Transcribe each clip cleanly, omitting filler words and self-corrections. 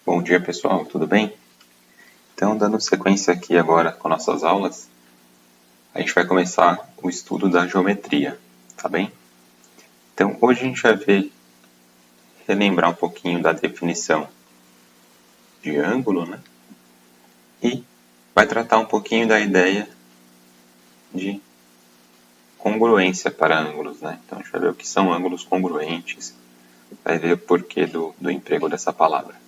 Bom dia pessoal, tudo bem? Então, dando sequência aqui agora com nossas aulas, a gente vai começar o estudo da geometria, tá bem? Então, hoje a gente vai relembrar um pouquinho da definição de ângulo, né? E vai tratar um pouquinho da ideia de congruência para ângulos, né? Então, a gente vai ver o que são ângulos congruentes, vai ver o porquê do emprego dessa palavra.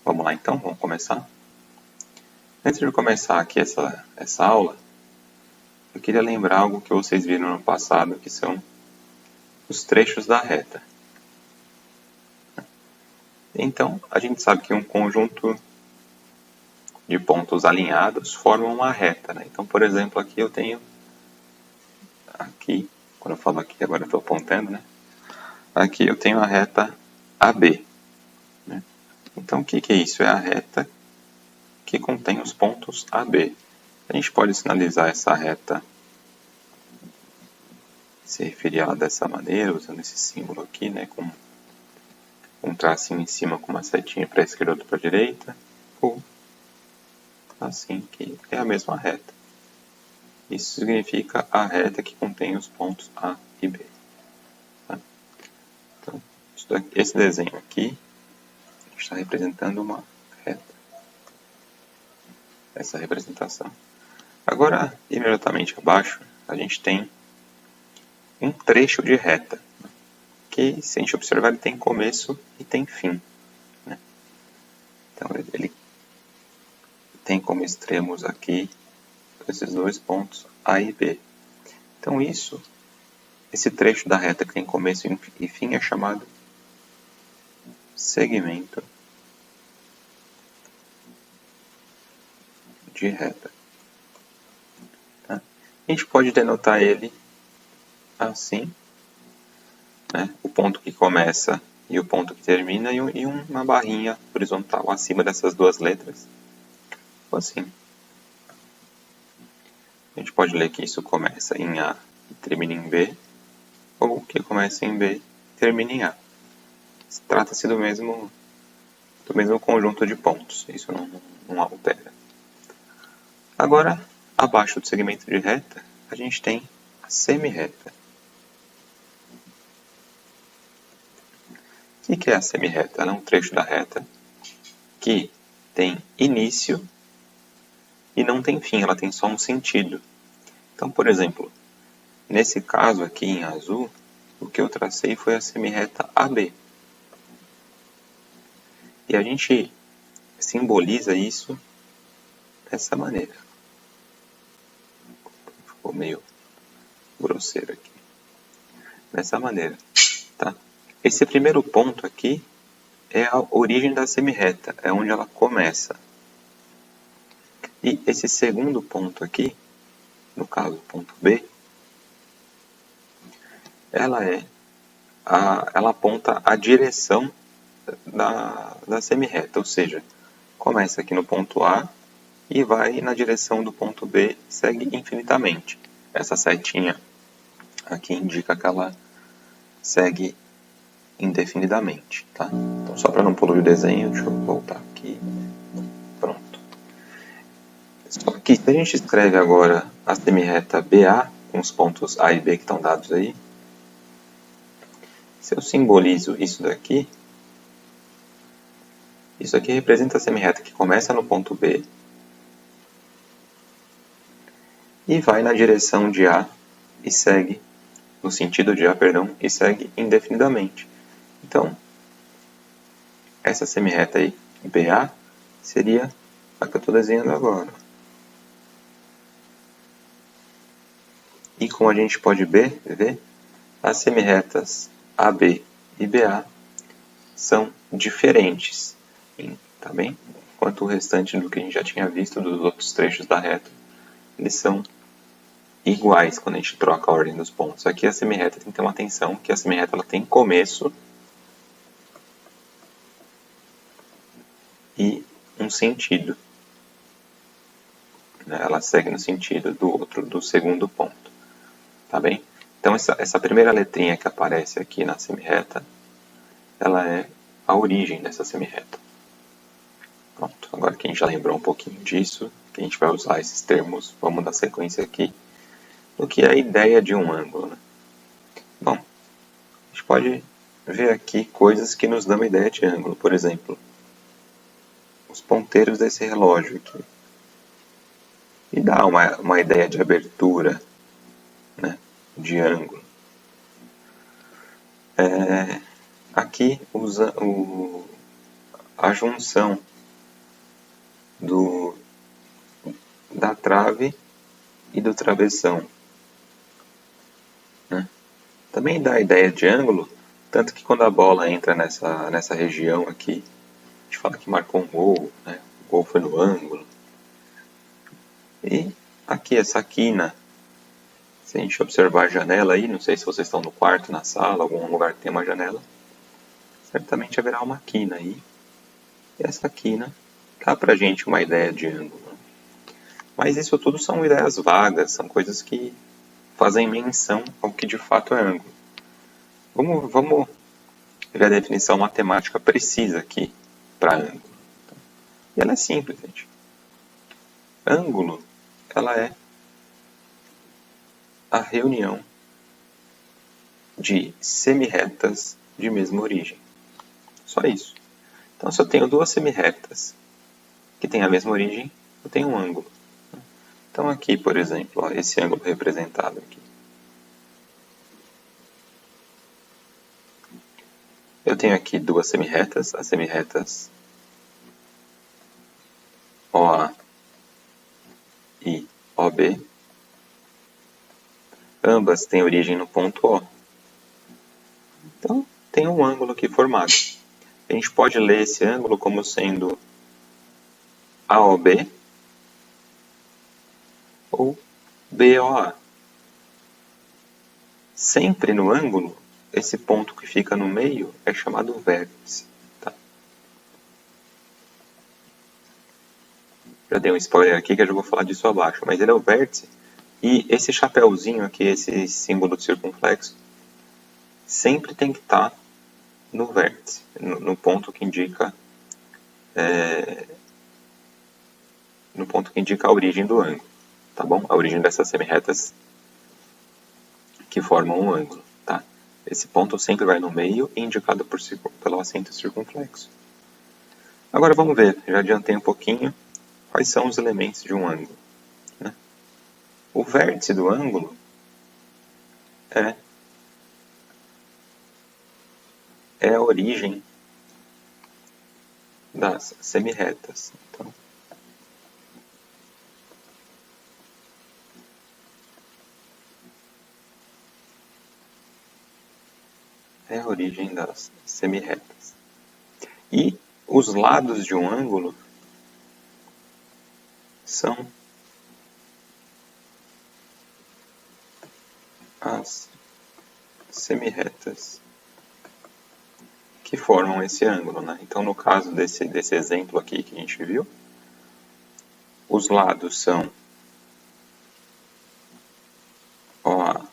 Vamos lá então, vamos começar? Antes de começar aqui essa aula, eu queria lembrar algo que vocês viram no passado, que são os trechos da reta. Então, a gente sabe que um conjunto de pontos alinhados formam uma reta, né? Então, por exemplo, aqui eu tenho, quando eu falo aqui, agora eu estou apontando, né? Aqui eu tenho a reta AB, né? Então, o que é isso? É a reta que contém os pontos AB. A gente pode sinalizar essa reta, se referir a ela dessa maneira, usando esse símbolo aqui, né? Com um tracinho em cima com uma setinha para a esquerda e outra para a direita, ou assim, que é a mesma reta. Isso significa a reta que contém os pontos A e B. Tá? Então, esse desenho aqui está representando uma reta. Essa representação. Agora, imediatamente abaixo, a gente tem um trecho de reta, que, se a gente observar, ele tem começo e tem fim. Né? Então, ele tem como extremos aqui esses dois pontos A e B. Então, esse trecho da reta que tem começo e fim é chamado segmento de reta. Tá? A gente pode denotar ele assim, né? O ponto que começa e o ponto que termina e uma barrinha horizontal acima dessas duas letras. Assim. A gente pode ler que isso começa em A e termina em B, ou que começa em B e termina em A. Trata-se do mesmo conjunto de pontos, isso não altera. Agora, abaixo do segmento de reta, a gente tem a semirreta. O que é a semirreta? Ela é um trecho da reta que tem início e não tem fim, ela tem só um sentido. Então, por exemplo, nesse caso aqui em azul, o que eu tracei foi a semirreta AB. E a gente simboliza isso dessa maneira. Ficou meio grosseiro aqui. Dessa maneira, tá? Esse primeiro ponto aqui é a origem da semirreta, é onde ela começa. E esse segundo ponto aqui, no caso, ponto B, ela aponta a direção da semirreta, ou seja, começa aqui no ponto A e vai na direção do ponto B, segue infinitamente. Essa setinha aqui indica que ela segue indefinidamente, tá? Então, só para não poluir o desenho, deixa eu voltar aqui. Pronto. Só que se a gente escreve agora a semirreta BA, com os pontos A e B que estão dados aí, se eu simbolizo isso daqui, isso aqui representa a semirreta que começa no ponto B e vai na direção de A e segue, no sentido de A, perdão, e segue indefinidamente. Então, essa semirreta aí, BA, seria a que eu estou desenhando agora. E como a gente pode ver, as semirretas AB e BA são diferentes, tá bem? Enquanto o restante do que a gente já tinha visto dos outros trechos da reta, eles são iguais quando a gente troca a ordem dos pontos. Aqui a semirreta tem que ter uma atenção, que a semirreta ela tem começo e um sentido. Ela segue no sentido do segundo ponto. Tá bem? Então essa primeira letrinha que aparece aqui na semirreta, ela é a origem dessa semirreta. agora que a gente já lembrou um pouquinho disso, que a gente vai usar esses termos, vamos dar sequência aqui, no que é a ideia de um ângulo, né? Bom, a gente pode ver aqui coisas que nos dão uma ideia de ângulo. Por exemplo, os ponteiros desse relógio aqui. E dá uma ideia de abertura, né, de ângulo. Aqui usa a junção da trave e do travessão, né? Também dá a ideia de ângulo, tanto que quando a bola entra nessa região aqui, a gente fala que marcou um gol, né? O gol foi no ângulo. E aqui essa quina, se a gente observar a janela aí, não sei se vocês estão no quarto, na sala, algum lugar que tem uma janela, certamente haverá uma quina aí. E essa quina dá pra gente uma ideia de ângulo. Mas isso tudo são ideias vagas, são coisas que fazem menção ao que de fato é ângulo. Vamos ver a definição matemática precisa aqui para ângulo. E ela é simples, gente. Ângulo, ela é a reunião de semirretas de mesma origem. Só isso. Então, se eu tenho duas semirretas que têm a mesma origem, eu tenho um ângulo. Então, aqui, por exemplo, ó, esse ângulo representado aqui. Eu tenho aqui duas semirretas, as semirretas OA e OB. Ambas têm origem no ponto O. Então, tem um ângulo aqui formado. A gente pode ler esse ângulo como sendo AOB ou BOA. Sempre no ângulo, esse ponto que fica no meio é chamado vértice. Tá? Já dei um spoiler aqui que eu já vou falar disso abaixo, mas ele é o vértice. E esse chapéuzinho aqui, esse símbolo de circunflexo, sempre tem que estar no vértice, no ponto que indica a origem do ângulo, tá bom? A origem dessas semirretas que formam um ângulo, tá? Esse ponto sempre vai no meio e indicado pelo acento circunflexo. Agora vamos ver, já adiantei um pouquinho, quais são os elementos de um ângulo, né? O vértice do ângulo é a origem das semirretas. Então, é a origem das semirretas. E os lados de um ângulo são as semirretas que formam esse ângulo, né? Então, no caso desse exemplo aqui que a gente viu, os lados são OA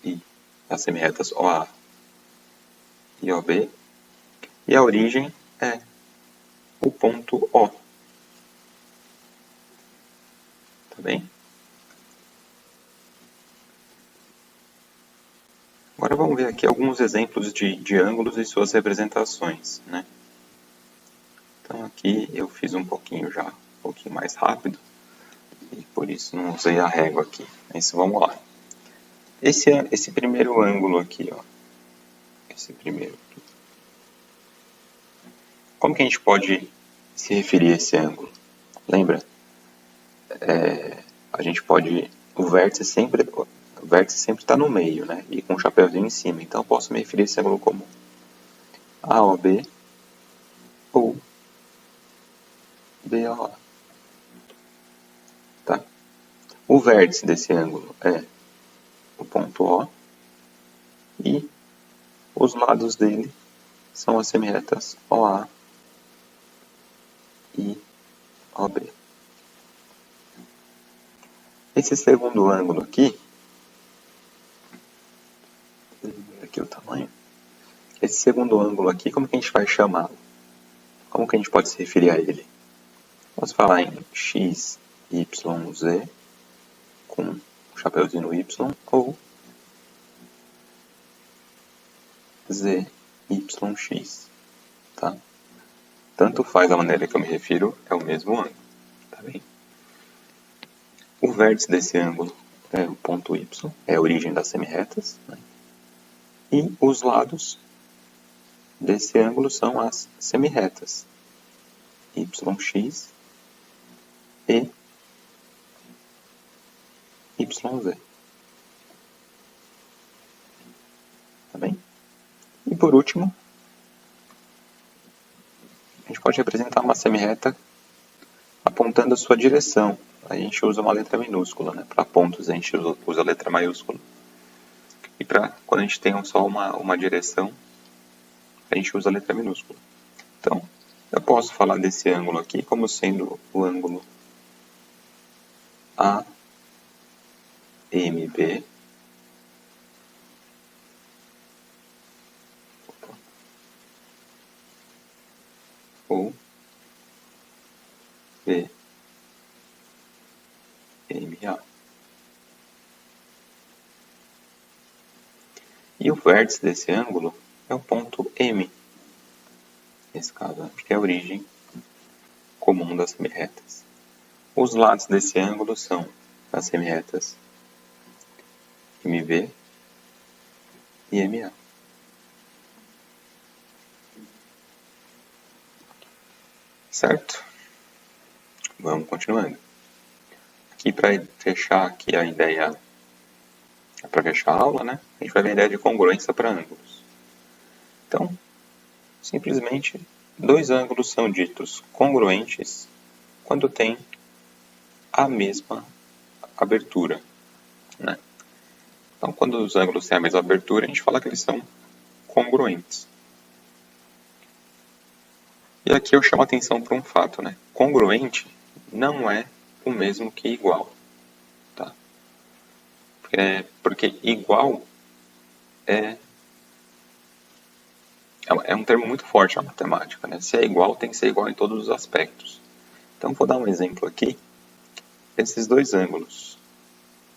e as semirretas OA e OB, e a origem é o ponto O. Tá bem? Agora vamos ver aqui alguns exemplos de ângulos e suas representações, né? Então aqui eu fiz um pouquinho mais rápido, e por isso não usei a régua aqui. Mas vamos lá. Esse primeiro ângulo aqui, ó. Esse primeiro aqui. Como que a gente pode se referir a esse ângulo? Lembra? A gente pode... O vértice sempre está no meio, né? E com o chapéuzinho em cima. Então eu posso me referir a esse ângulo como AOB ou BOA. Tá? O vértice desse ângulo é o ponto O e os lados dele são as semirretas OA e OB. Esse segundo ângulo aqui o tamanho. Esse segundo ângulo aqui, como que a gente vai chamá-lo? como que a gente pode se referir a ele? Vamos falar em x, y, z, com um chapeuzinho no y, ou z, y, x, tá? Tanto faz a maneira que eu me refiro, é o mesmo ângulo, tá bem? O vértice desse ângulo é o ponto y, é a origem das semirretas, né? E os lados desse ângulo são as semirretas, yx e yz. Tá bem? E por último, a gente pode representar uma semirreta apontando a sua direção. A gente usa uma letra minúscula, né? Para pontos a gente usa a letra maiúscula. E para quando a gente tem só uma direção, a gente usa a letra minúscula. Então, eu posso falar desse ângulo aqui como sendo o ângulo AMB ou BMA. E o vértice desse ângulo é o ponto M, nesse caso, porque é a origem comum das semirretas. Os lados desse ângulo são as semirretas MV e MA. Certo? Vamos continuando. Aqui para fechar aqui a ideia, para fechar a aula, né? A gente vai ver a ideia de congruência para ângulos. Então, simplesmente, dois ângulos são ditos congruentes quando tem a mesma abertura, né? Então, quando os ângulos têm a mesma abertura, a gente fala que eles são congruentes. E aqui eu chamo a atenção para um fato, né? Congruente não é o mesmo que igual, tá? Porque igual é um termo muito forte na matemática, né? Se é igual, tem que ser igual em todos os aspectos. Então, vou dar um exemplo aqui. Esses dois ângulos.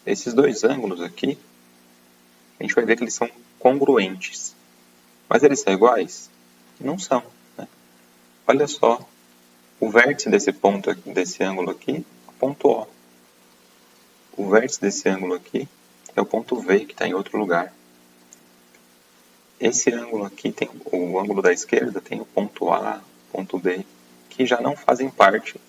Esses dois ângulos aqui, a gente vai ver que eles são congruentes. Mas eles são iguais? Não são, né? Olha só, o vértice desse ângulo aqui é o ponto O. O vértice desse ângulo aqui é o ponto V, que está em outro lugar. Esse ângulo aqui, o ângulo da esquerda, tem o ponto A, ponto B, que já não fazem parte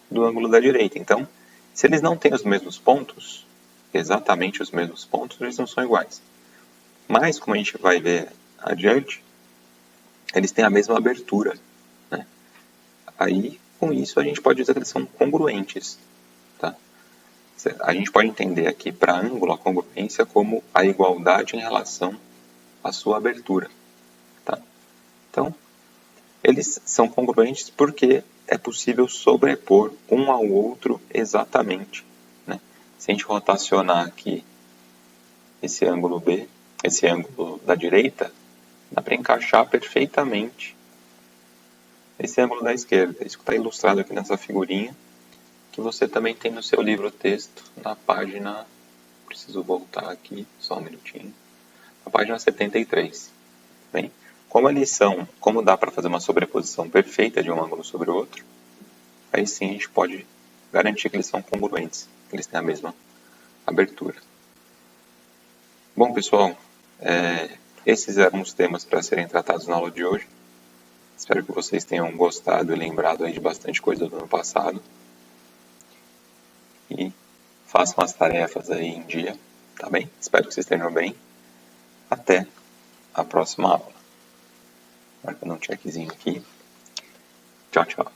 do ângulo da direita. Então, se eles não têm os mesmos pontos, exatamente os mesmos pontos, eles não são iguais. Mas, como a gente vai ver adiante, eles têm a mesma abertura, né? Aí, com isso, a gente pode dizer que eles são congruentes, tá? A gente pode entender aqui para ângulo a congruência como a igualdade em relação à sua abertura, tá? Então, eles são congruentes porque é possível sobrepor um ao outro exatamente, né? Se a gente rotacionar aqui esse ângulo B, esse ângulo da direita, dá para encaixar perfeitamente esse ângulo da esquerda. Isso que está ilustrado aqui nessa figurinha, que você também tem no seu livro-texto, na página... Preciso voltar aqui, só um minutinho. Na página 73. Bem, como dá para fazer uma sobreposição perfeita de um ângulo sobre o outro, aí sim a gente pode garantir que eles são congruentes, que eles têm a mesma abertura. Bom, pessoal, esses eram os temas para serem tratados na aula de hoje. Espero que vocês tenham gostado e lembrado aí de bastante coisa do ano passado. E façam as tarefas aí em dia, tá bem? Espero que vocês estejam bem. Até a próxima aula. Marcando um checkzinho aqui. Tchau, tchau.